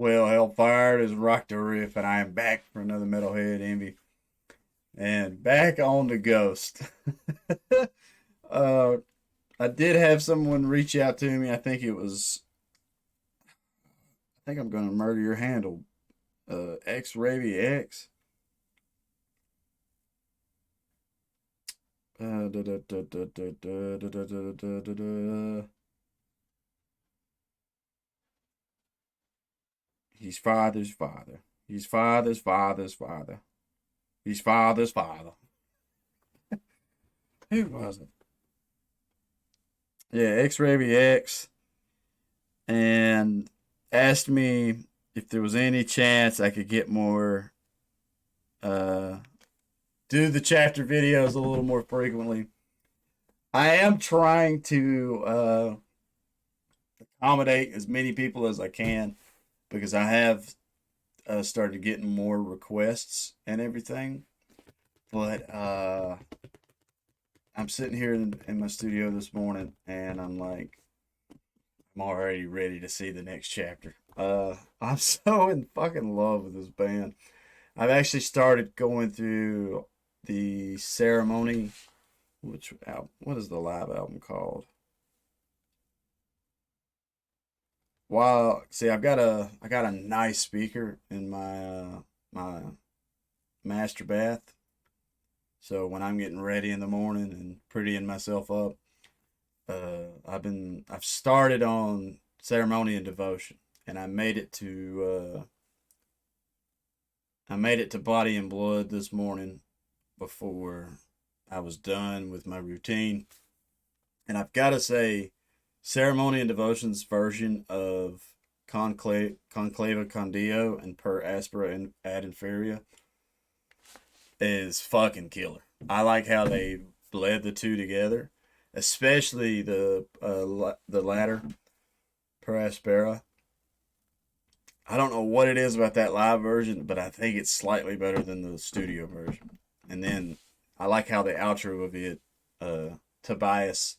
Well, Hellfire is Rock the Riff, and I am back for another Metalhead Envy. And back on the Ghost. uh, I did have someone reach out to me. I think I'm going to murder your handle. X Ravy X. Da, da, da, da, da, da, da, da, da, da, da, da. He's father's father. He's father's father's father. He's father's father. Who was it? Yeah, X Ravy X. And asked me if there was any chance I could get more, uh, do the chapter videos a little more frequently. I am trying to accommodate as many people as I can because I have started getting more requests and everything. But I'm sitting here in my studio this morning and I'm like, I'm already ready to see the next chapter. I'm so in fucking love with this band. I've actually started going through the ceremony. Which album? What is the live album called? Well, see, I got a nice speaker in my master bath. So when I'm getting ready in the morning and prettying myself up, I've started on ceremony and devotion, and I made it to body and blood this morning before I was done with my routine. And I've got to say, Ceremony and Devotion's version of Conclava Condio and Per Aspera and Ad Inferia is fucking killer. I like how they bled the two together, especially the latter, Per Aspera. I don't know what it is about that live version, but I think it's slightly better than the studio version. And then I like how the outro of it, Tobias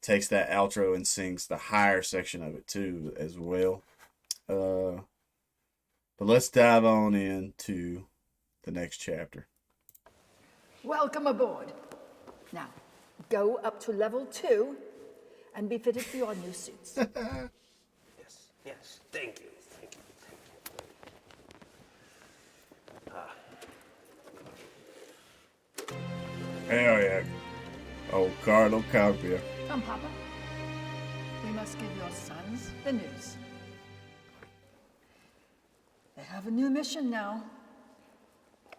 takes that outro and sings the higher section of it too, as well. Uh, but let's dive on into the next chapter. Welcome aboard. Now, go up to level 2 and be fitted for your new suits. Yes, yes. Thank you. Thank you. Hell yeah. Oh, Carlo Carpia. Come, Papa. We must give your sons the news. They have a new mission now.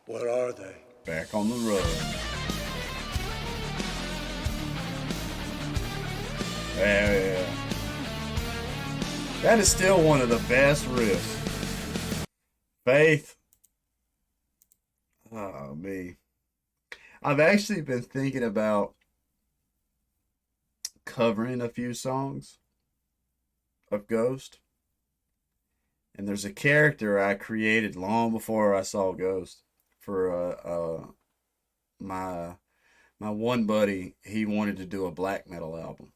What are they? Back on the road. Hell yeah. That is still one of the best riffs. Faith. Oh, me. I've actually been thinking about covering a few songs of Ghost. And there's a character I created long before I saw Ghost for my one buddy. He wanted to do a black metal album.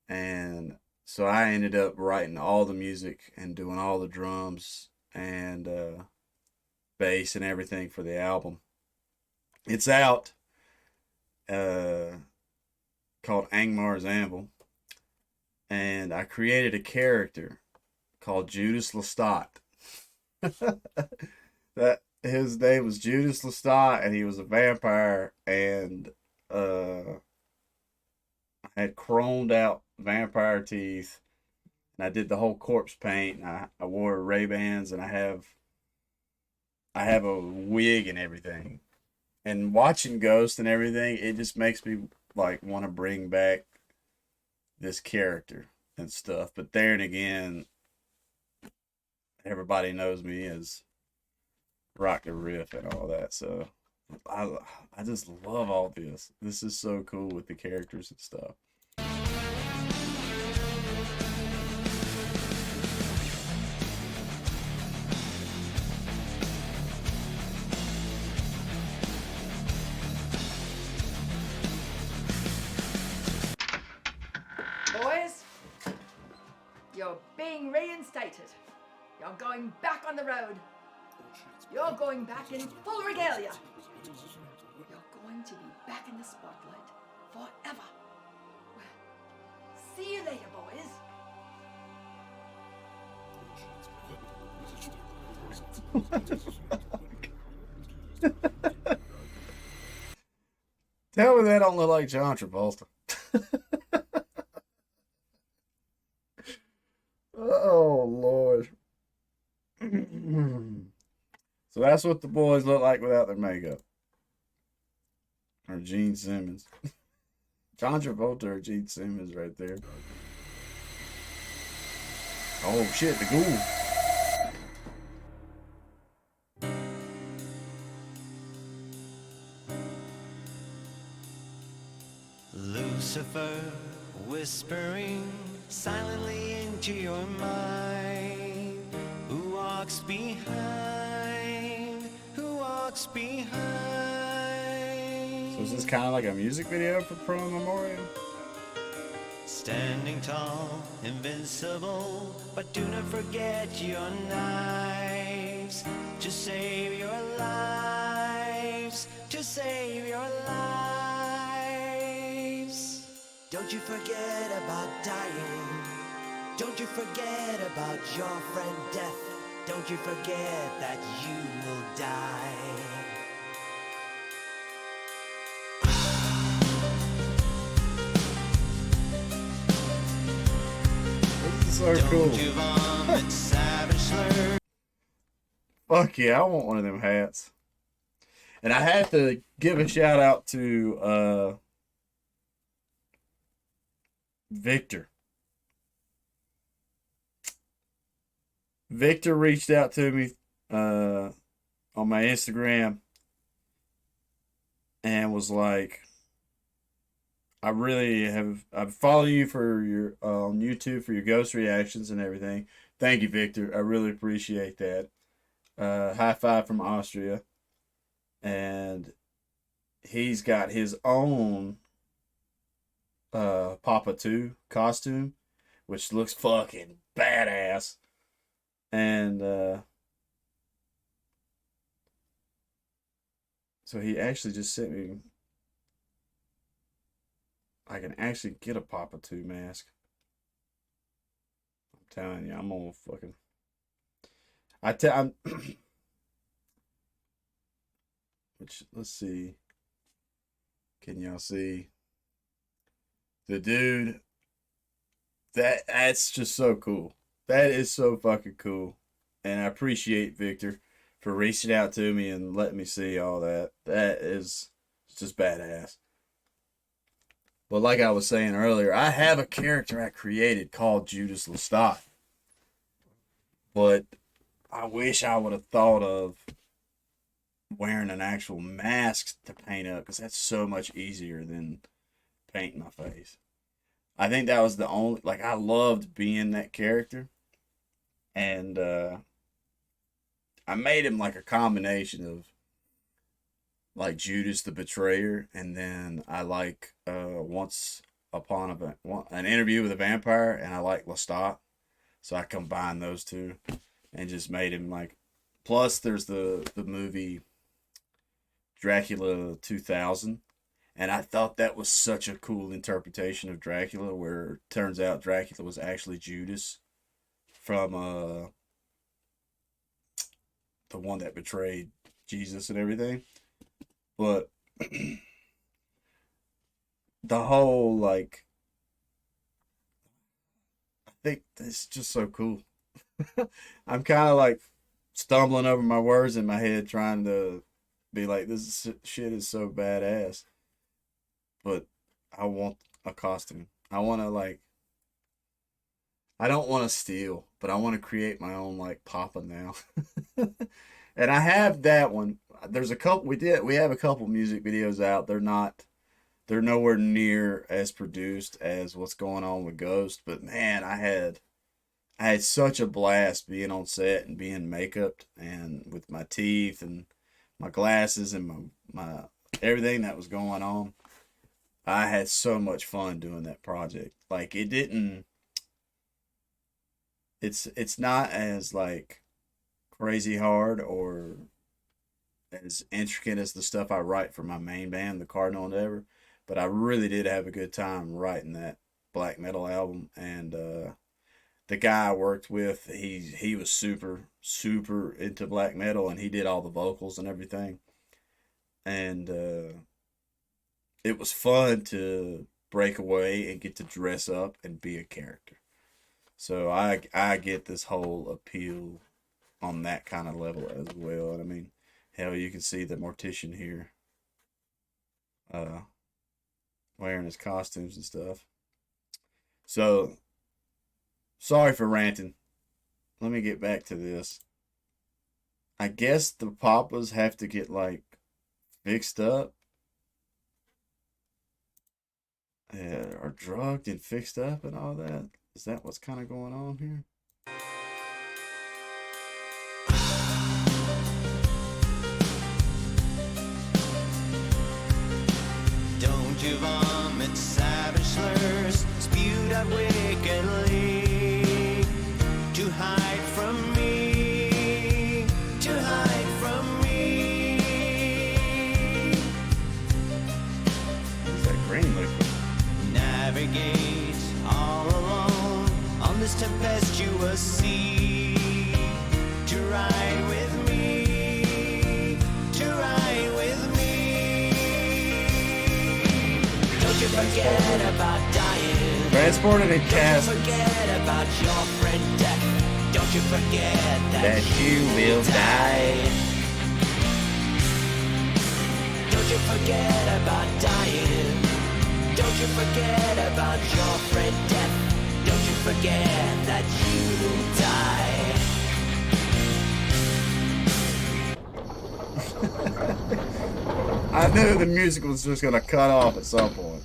And so I ended up writing all the music and doing all the drums and bass and everything for the album. It's out, called Angmar's Anvil, and I created a character called Judas Lestat. That his name was Judas Lestat, and he was a vampire, and I had chromed out vampire teeth, and I did the whole corpse paint. And I wore Ray-Bans, and I have a wig and everything. And watching Ghost and everything, it just makes me like want to bring back this character and stuff. But there and again, everybody knows me as Rock the Riff and all that. So I just love all this. This is so cool with the characters and stuff. Boys, you're being reinstated. it. You're going back on the road. You're going back in full regalia. You're going to be back in the spotlight forever. Well, see you later, boys. Tell me that don't look like John Travolta. Oh, Lord. So that's what the boys look like without their makeup. Or Gene Simmons. John Travolta or Gene Simmons right there. Oh, shit, the ghoul. Lucifer whispering silently into your mind. Who walks behind? Who walks behind? So is this kind of like a music video for Pro Memorial? Standing tall, invincible, but do not forget your knives to save your lives, to save your lives. Don't you forget about dying. Don't you forget about your friend death. Don't you forget that you will die. This is so cool. Don't you vomit savage slurs. Fuck yeah, I want one of them hats. And I have to give a shout out to Victor. Victor reached out to me on my Instagram and was like, I follow you for your on YouTube for your ghost reactions and everything. Thank you, Victor. I really appreciate that. High five from Austria. And he's got his own Papa 2 costume, which looks fucking badass. And so he actually just sent me. I can actually get a Papa 2 mask. I'm telling you, I'm gonna fucking. I'm. Which, let's see. Can y'all see? The dude. That's just so cool. That is so fucking cool. And I appreciate Victor for reaching out to me and letting me see all that. That is just badass. But like I was saying earlier, I have a character I created called Judas Lestat. But I wish I would have thought of wearing an actual mask to paint up, because that's so much easier than painting my face. I think that was the only, like, I loved being that character. And I made him like a combination of like Judas the Betrayer, and then I like Once Upon an Interview with a Vampire, and I like Lestat. So I combined those two and just made him like. Plus, there's the movie Dracula 2000, and I thought that was such a cool interpretation of Dracula, where it turns out Dracula was actually Judas from the one that betrayed Jesus and everything. But the whole, like, I think that's just so cool. I'm kind of like stumbling over my words in my head, trying to be like, shit is so badass. But I want a costume. I want to, like, I don't want to steal, but I want to create my own, like, Papa now. And I have that one. There's a couple, we have a couple music videos out. They're nowhere near as produced as what's going on with Ghost, but man, I had such a blast being on set and being makeuped and with my teeth and my glasses and my everything that was going on. I had so much fun doing that project. Like, it didn't it's not as like crazy hard or as intricate as the stuff I write for my main band, the Cardinal Endeavor. But I really did have a good time writing that black metal album, and the guy I worked with, he was super into black metal, and he did all the vocals and everything, and it was fun to break away and get to dress up and be a character. So I get this whole appeal on that kind of level as well. And I mean, hell, you can see the mortician here, uh, wearing his costumes and stuff. So sorry for ranting. Let me get back to this. I guess the papas have to get like fixed up, or drugged and fixed up and all that. Is that what's kind of going on here? Don't you vomit savage slurs, spewed out wickedly, to hide from me, to hide from me. What's that green liquid? Navigate all alone on this tempestuous sea, to ride with me, to ride with me. Don't you forget about dying. Transported and Don't cast you forget about your friend death. Don't you forget that you will die. Don't you forget about dying. Don't you forget about your friend death. Don't you forget that you die. I knew the music was just gonna cut off at some point.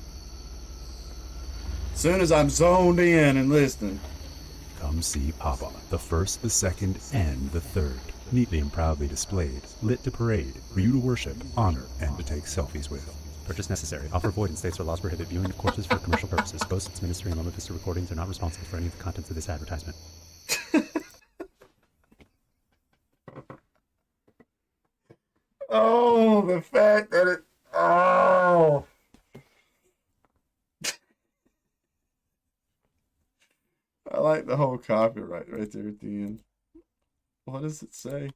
As soon as I'm zoned in and listening. Come see Papa, the first, the second, and the third. Neatly and proudly displayed, lit to parade, for you to worship, honor, and to take selfies with. Purchase necessary. Offer void in states or laws prohibit viewing of corpses for commercial purposes. Ghosts, its ministry, and Loma Vista recordings are not responsible for any of the contents of this advertisement. Oh, the fact that it. Oh. I like the whole copyright right there at the end. What does it say?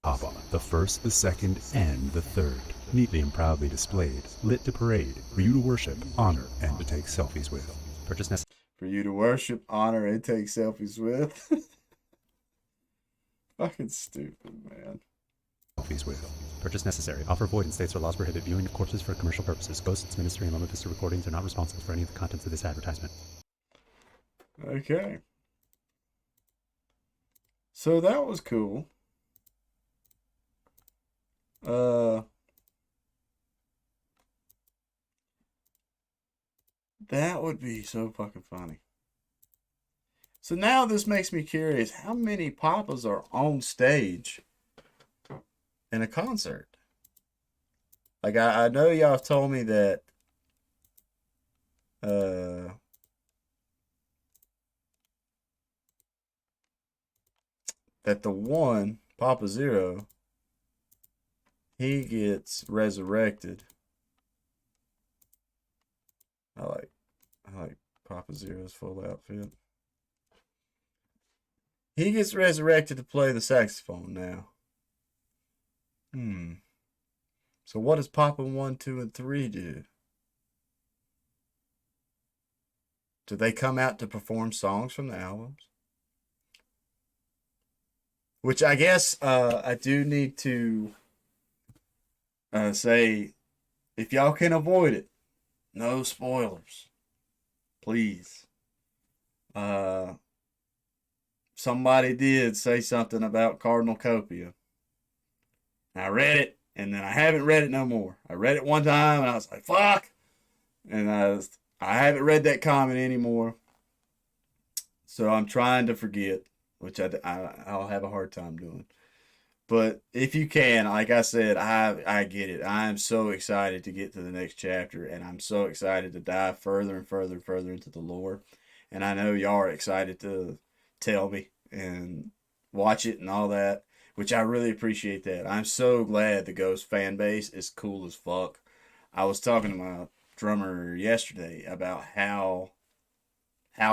Papa, the first, the second, and the third. Neatly and proudly displayed, lit to parade, for you to worship, honor, and to take selfies with. Purchase necessary. For you to worship, honor, and take selfies with. Fucking stupid, man. Selfies with. Purchase necessary. Offer void in states or laws prohibit viewing of corpses for commercial purposes. Ghosts, its ministry, and Loma Vista recordings are not responsible for any of the contents of this advertisement. Okay. So that was cool. That would be so fucking funny. So now this makes me curious, how many papas are on stage in a concert? Like I know y'all have told me that that the one, Papa Zero, he gets resurrected. I like Papa Zero's full outfit. He gets resurrected to play the saxophone now. So what does Papa 1, 2, and 3 do? Do they come out to perform songs from the albums? Which I guess I do need to say, if y'all can avoid it, no spoilers. Please. Somebody did say something about Cardinal Copia. I read it, and then I haven't read it no more. I read it one time, and I was like, fuck! And I haven't read that comment anymore. So I'm trying to forget, which I'll have a hard time doing. But if you can, like I said, I get it. I am so excited to get to the next chapter, and I'm so excited to dive further and further and further into the lore. And I know y'all are excited to tell me and watch it and all that, which I really appreciate that. I'm so glad the Ghost fan base is cool as fuck. I was talking to my drummer yesterday about how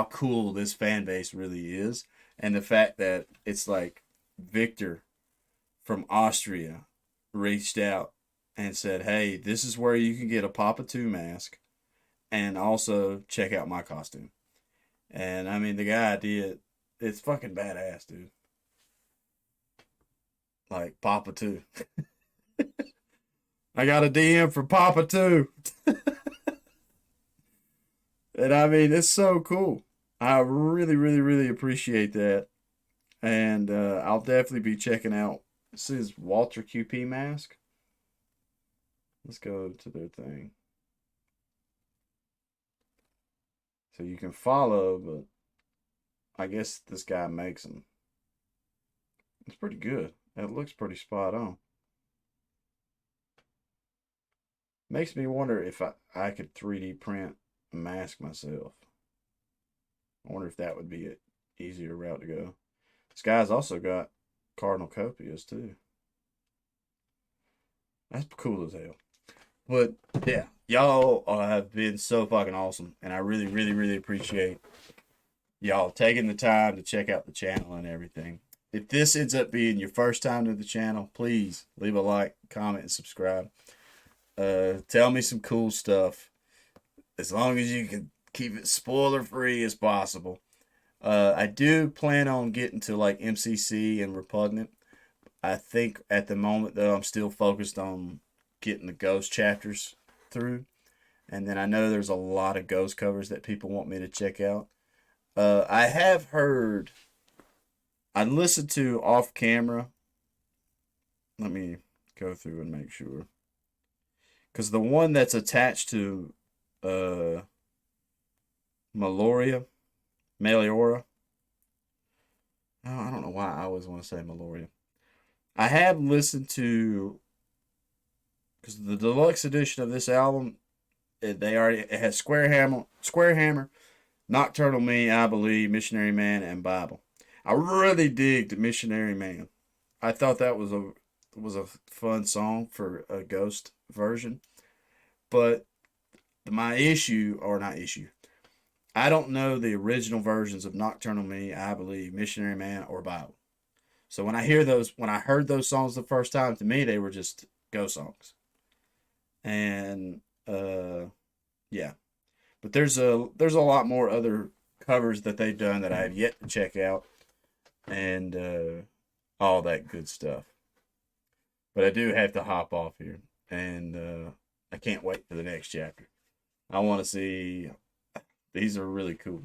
cool this fan base really is, and the fact that it's like Victor from Austria reached out and said, "Hey, this is where you can get a Papa 2 mask and also check out my costume." And I mean, the guy did. It's fucking badass, dude. Like Papa 2. I got a DM for Papa 2. And I mean, it's so cool. I really, really, really appreciate that. And I'll definitely be checking out. This is Walter QP mask. Let's go to their thing. So you can follow, but I guess this guy makes them. It's pretty good. It looks pretty spot on. Makes me wonder if I could 3D print a mask myself. I wonder if that would be an easier route to go. This guy's also got Cardinal Copias too. That's cool as hell. But yeah, y'all have been so fucking awesome, and I really, really, really appreciate y'all taking the time to check out the channel and everything. If this ends up being your first time to the channel, please leave a like, comment, and subscribe. Tell me some cool stuff, as long as you can keep it spoiler free as possible. I do plan on getting to like MCC and Repugnant. I think at the moment though, I'm still focused on getting the Ghost chapters through, and then I know there's a lot of Ghost covers that people want me to check out. I have heard. I listened to off camera. Let me go through and make sure, because the one that's attached to Meliora. Oh, I don't know why I always want to say Meloria. I have listened to, because the deluxe edition of this album, it has Square Hammer, Nocturnal Me, I Believe, Missionary Man, and Bible. I really digged Missionary Man. I thought that was a fun song for a Ghost version, but my issue, or not issue, I don't know the original versions of Nocturnal Me, I Believe, Missionary Man, or Bible. So when I heard those songs the first time, to me they were just Ghost songs. And yeah, but there's a lot more other covers that they've done that I have yet to check out, and all that good stuff. But I do have to hop off here, and I can't wait for the next chapter. I want to see. These are really cool.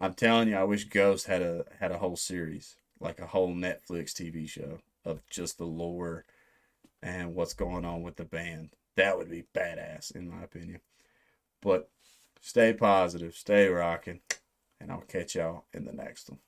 I'm telling you, I wish Ghost had a whole series, like a whole Netflix TV show of just the lore and what's going on with the band. That would be badass, in my opinion. But stay positive, stay rocking, and I'll catch y'all in the next one.